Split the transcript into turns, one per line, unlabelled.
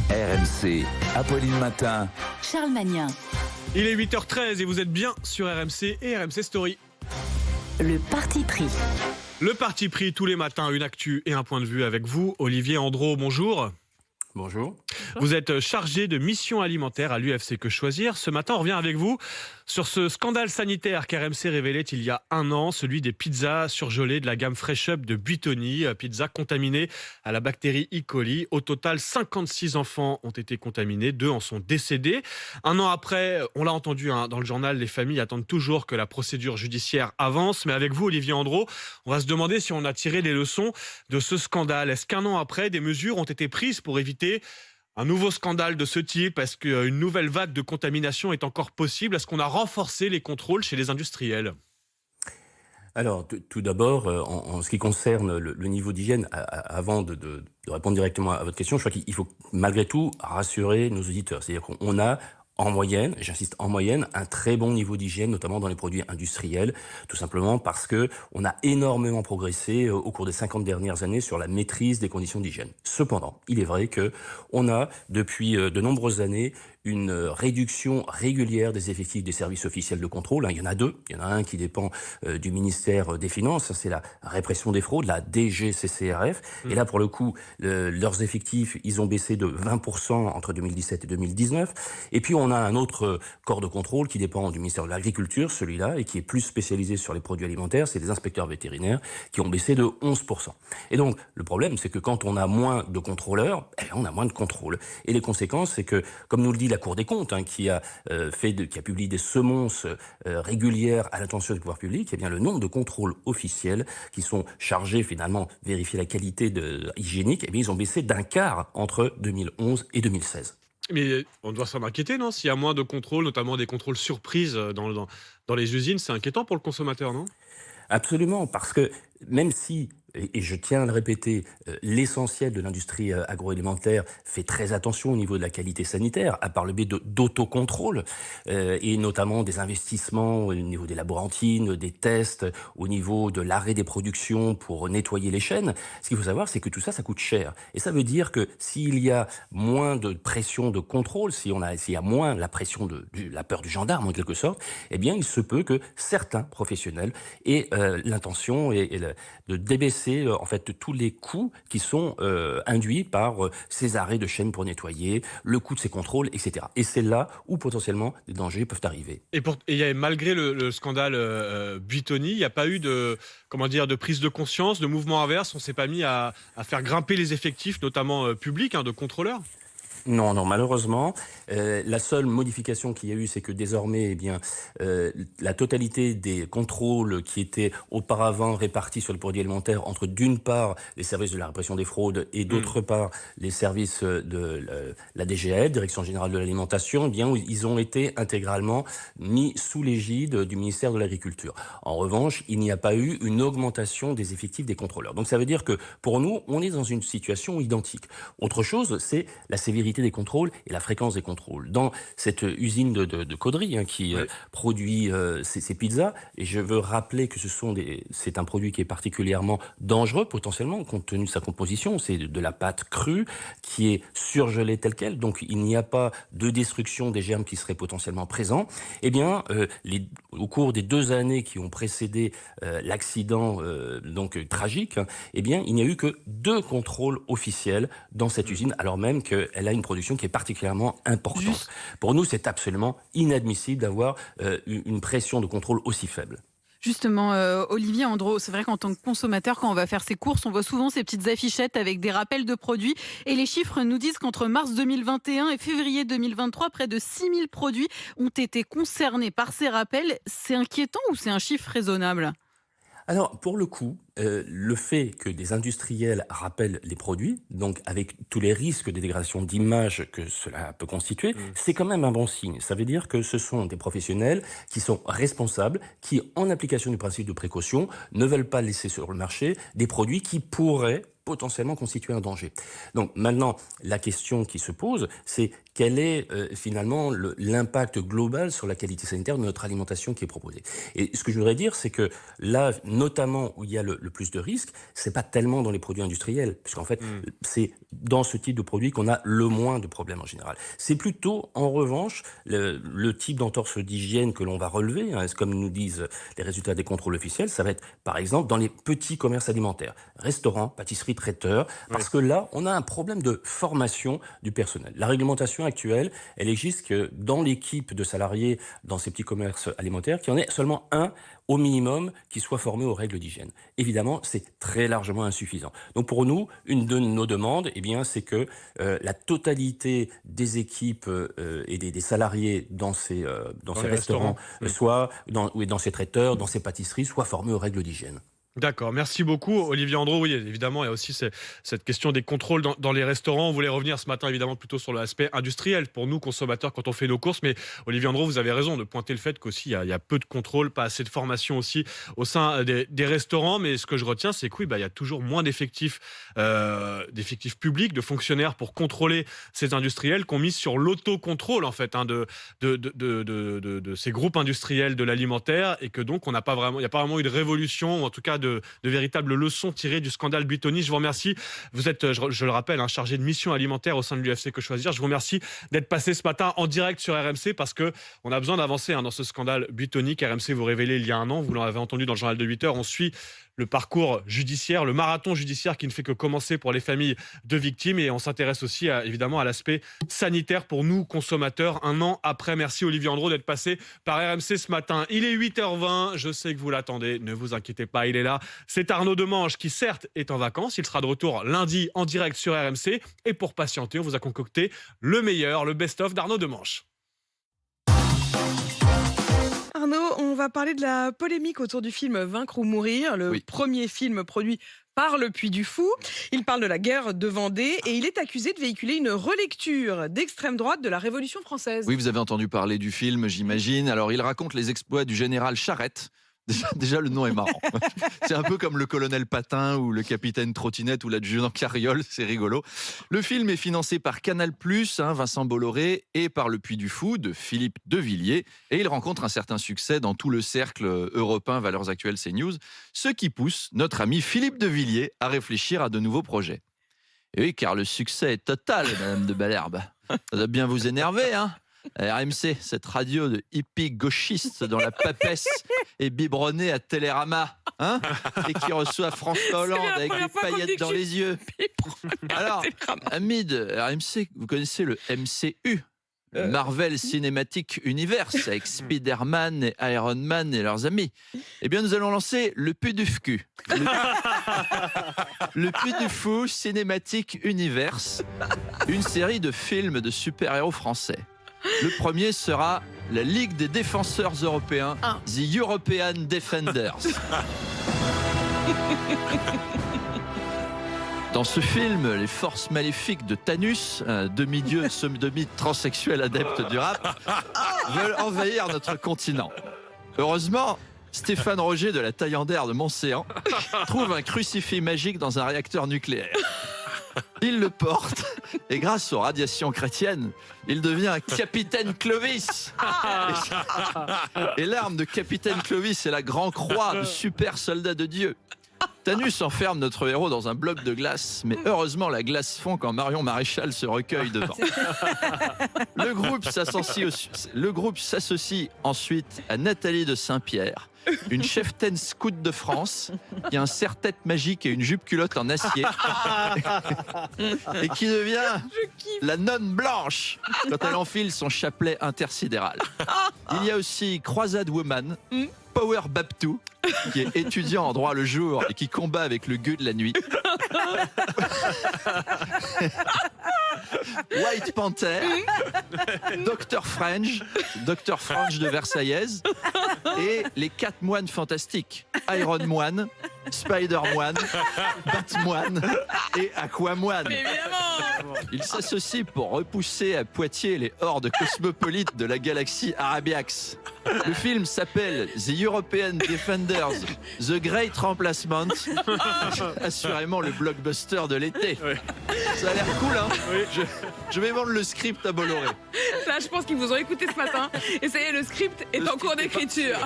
RMC, Apolline Matin.
Charles Magnin.
Il est 8h13 et vous êtes bien sur RMC et RMC Story.
Le parti pris.
Le parti pris tous les matins, une actu et un point de vue avec vous. Olivier Andro, bonjour.
Bonjour.
Vous êtes chargé de mission alimentaire à l'UFC Que Choisir. Ce matin, on revient avec vous sur ce scandale sanitaire qu'RMC révélait il y a un an, celui des pizzas surgelées de la gamme Fresh Up de Buitoni, pizzas contaminées à la bactérie E. coli. Au total, 56 enfants ont été contaminés, 2 en sont décédés. Un an après, on l'a entendu dans le journal, les familles attendent toujours que la procédure judiciaire avance. Mais avec vous, Olivier Andro, on va se demander si on a tiré les leçons de ce scandale. Est-ce qu'un an après, des mesures ont été prises pour éviter un nouveau scandale de ce type? Est-ce qu'une nouvelle vague de contamination est encore possible? Est-ce qu'on a renforcé les contrôles chez les industriels?
Alors, tout d'abord, en ce qui concerne le niveau d'hygiène, avant de répondre directement à votre question, je crois qu'il faut malgré tout rassurer nos auditeurs. C'est-à-dire qu'on a en moyenne, j'insiste en moyenne, un très bon niveau d'hygiène, notamment dans les produits industriels, tout simplement parce que on a énormément progressé au cours des 50 dernières années sur la maîtrise des conditions d'hygiène. Cependant, il est vrai que on a depuis de nombreuses années une réduction régulière des effectifs des services officiels de contrôle. Il y en a 2. Il y en a un qui dépend du ministère des Finances, c'est la répression des fraudes, la DGCCRF. Et là, pour le coup, leurs effectifs, ils ont baissé de 20% entre 2017 et 2019. Et puis, on a un autre corps de contrôle qui dépend du ministère de l'Agriculture, celui-là, et qui est plus spécialisé sur les produits alimentaires. C'est les inspecteurs vétérinaires qui ont baissé de 11%. Et donc, le problème, c'est que quand on a moins de contrôleurs, on a moins de contrôle. Et les conséquences, c'est que, comme nous le dit la Cour des comptes, qui a publié des semonces régulières à l'attention du pouvoir public, eh bien le nombre de contrôles officiels qui sont chargés finalement de vérifier la qualité hygiénique, eh bien ils ont baissé d'un quart entre 2011 et 2016.
Mais on doit s'en inquiéter, non? S'il y a moins de contrôles, notamment des contrôles surprises dans les usines, c'est inquiétant pour le consommateur, non?
Absolument, parce que même si, et je tiens à le répéter, l'essentiel de l'industrie agroalimentaire fait très attention au niveau de la qualité sanitaire, à part le biais d'autocontrôle, et notamment des investissements au niveau des laborantines, des tests, au niveau de l'arrêt des productions pour nettoyer les chaînes. Ce qu'il faut savoir, c'est que tout ça, ça coûte cher. Et ça veut dire que s'il y a moins de pression de contrôle, s'il y a moins la pression la peur du gendarme en quelque sorte, eh bien il se peut que certains professionnels aient l'intention de débaisser en fait tous les coûts qui sont induits par ces arrêts de chaîne pour nettoyer, le coût de ces contrôles, etc. Et c'est là où potentiellement des dangers peuvent arriver.
Et malgré le scandale Buitoni, il n'y a pas eu de prise de conscience, de mouvement inverse? On ne s'est pas mis à faire grimper les effectifs, notamment publics, de contrôleurs?
Non, malheureusement. La seule modification qu'il y a eu, c'est que désormais, la totalité des contrôles qui étaient auparavant répartis sur le produit alimentaire entre, d'une part, les services de la répression des fraudes et, d'autre part, les services de la DGAL, Direction Générale de l'Alimentation, eh bien, ils ont été intégralement mis sous l'égide du ministère de l'Agriculture. En revanche, il n'y a pas eu une augmentation des effectifs des contrôleurs. Donc, ça veut dire que, pour nous, on est dans une situation identique. Autre chose, c'est la sévérité des contrôles et la fréquence des contrôles. Dans cette usine de Caudry qui produit ces pizzas, et je veux rappeler que c'est un produit qui est particulièrement dangereux potentiellement compte tenu de sa composition. C'est de la pâte crue qui est surgelée telle quelle, donc il n'y a pas de destruction des germes qui seraient potentiellement présents. Eh bien, au cours des 2 années qui ont précédé l'accident tragique, eh bien, il n'y a eu que 2 contrôles officiels dans cette usine, alors même qu'elle a une production qui est particulièrement importante. Pour nous, c'est absolument inadmissible d'avoir une pression de contrôle aussi faible.
Justement, Olivier Andro, c'est vrai qu'en tant que consommateur, quand on va faire ses courses, on voit souvent ces petites affichettes avec des rappels de produits. Et les chiffres nous disent qu'entre mars 2021 et février 2023, près de 6000 produits ont été concernés par ces rappels. C'est inquiétant ou c'est un chiffre raisonnable ?
Alors, pour le coup, le fait que des industriels rappellent les produits, donc avec tous les risques de dégradation d'image que cela peut constituer, c'est quand même un bon signe. Ça veut dire que ce sont des professionnels qui sont responsables, qui, en application du principe de précaution, ne veulent pas laisser sur le marché des produits qui pourraient potentiellement constituer un danger. Donc maintenant, la question qui se pose, c'est quel est finalement l'impact global sur la qualité sanitaire de notre alimentation qui est proposée. Et ce que je voudrais dire, c'est que là, notamment où il y a le plus de risques, c'est pas tellement dans les produits industriels, puisqu'en fait, c'est dans ce type de produit qu'on a le moins de problèmes en général. C'est plutôt, en revanche, le type d'entorse d'hygiène que l'on va relever, hein, comme nous disent les résultats des contrôles officiels, ça va être, par exemple, dans les petits commerces alimentaires, restaurants, pâtisseries, traiteurs, parce que là, on a un problème de formation du personnel. La réglementation actuelle, elle existe que dans l'équipe de salariés dans ces petits commerces alimentaires, qu'il y en ait seulement un au minimum qui soit formé aux règles d'hygiène. Évidemment, c'est très largement insuffisant. Donc pour nous, une de nos demandes, eh bien, c'est que la totalité des équipes et des salariés dans ces restaurants, soit dans ces traiteurs, dans ces pâtisseries, soient formés aux règles d'hygiène.
D'accord, merci beaucoup Olivier Andro. Oui, évidemment, il y a aussi cette question des contrôles dans les restaurants. On voulait revenir ce matin évidemment plutôt sur l'aspect industriel pour nous consommateurs quand on fait nos courses. Mais Olivier Andro, vous avez raison de pointer le fait qu'aussi il y a peu de contrôle, pas assez de formation aussi au sein des restaurants. Mais ce que je retiens, c'est que oui, il y a toujours moins d'effectifs publics, de fonctionnaires pour contrôler ces industriels qu'on mise sur l'autocontrôle en fait de ces groupes industriels de l'alimentaire, et que donc il n'y a pas vraiment eu de révolution, ou en tout cas de véritables leçons tirées du scandale Buitoni. Je vous remercie. Vous êtes, je le rappelle, chargé de mission alimentaire au sein de l'UFC Que Choisir. Je vous remercie d'être passé ce matin en direct sur RMC, parce qu'on a besoin d'avancer dans ce scandale Buitoni qu'RMC vous révélait il y a un an. Vous l'avez entendu dans le journal de 8 heures. On suit le parcours judiciaire, le marathon judiciaire qui ne fait que commencer pour les familles de victimes. Et on s'intéresse aussi évidemment à l'aspect sanitaire pour nous, consommateurs, un an après. Merci Olivier Andro d'être passé par RMC ce matin. Il est 8h20, je sais que vous l'attendez, ne vous inquiétez pas, il est là. C'est Arnaud Demange qui certes est en vacances, il sera de retour lundi en direct sur RMC. Et pour patienter, on vous a concocté le meilleur, le best-of d'Arnaud Demange.
Arnaud, on va parler de la polémique autour du film Vaincre ou mourir, le premier film produit par Le Puy du Fou. Il parle de la guerre de Vendée et il est accusé de véhiculer une relecture d'extrême droite de la Révolution française.
Oui, vous avez entendu parler du film, j'imagine. Alors, il raconte les exploits du général Charette. Déjà, le nom est marrant. C'est un peu comme le colonel Patin ou le capitaine Trottinette ou l'adjudant Carriole, c'est rigolo. Le film est financé par Canal+, Vincent Bolloré, et par Le Puy du Fou de Philippe Devilliers. Et il rencontre un certain succès dans tout le cercle européen Valeurs Actuelles CNews, ce qui pousse notre ami Philippe Devilliers à réfléchir à de nouveaux projets. Et oui, car le succès est total, Madame de Balherbe. Ça doit bien vous énerver, hein ? RMC, cette radio de hippie gauchiste dont la papesse est biberonnée à Télérama, et qui reçoit François Hollande avec des paillettes dans les yeux. Alors, amis de RMC, vous connaissez le MCU, Marvel Cinematic Universe, avec Spider-Man et Iron Man et leurs amis. Eh bien, nous allons lancer le Puy du Fou. Le Puy du Fou Cinematic Universe, une série de films de super-héros français. Le premier sera la Ligue des défenseurs européens, The European Defenders. Dans ce film, les forces maléfiques de Thanos, demi-dieu, demi-transsexuel adepte du rap, veulent envahir notre continent. Heureusement, Stéphane Roger de la Taillandère de Montséan trouve un crucifix magique dans un réacteur nucléaire. Il le porte et grâce aux radiations chrétiennes, il devient Capitaine Clovis. Et l'arme de Capitaine Clovis est la Grand Croix de super soldat de Dieu. Thanos enferme notre héros dans un bloc de glace, mais heureusement la glace fond quand Marion Maréchal se recueille devant. Le groupe s'associe ensuite à Nathalie de Saint-Pierre, une cheftaine scout de France, qui a un serre-tête magique et une jupe culotte en acier, et qui devient la nonne blanche quand elle enfile son chapelet intersidéral. Il y a aussi Croisade Woman, Power Babtou, qui est étudiant en droit le jour et qui combat avec le gueux de la nuit. White Panther, Dr French de Versaillaise, et les 4 moines fantastiques, Iron Moine, Spider-Man, Batman et Aquaman.
Évidemment.
Ils s'associent pour repousser à Poitiers les hordes cosmopolites de la galaxie Arabiax. Le film s'appelle The European Defenders, The Great Remplacement. Assurément le blockbuster de l'été.
Oui.
Ça a l'air cool, hein?
Oui.
Je vais vendre le script à Bolloré.
Là, je pense qu'ils vous ont écouté ce matin. Et ça y est, le script est en cours d'écriture.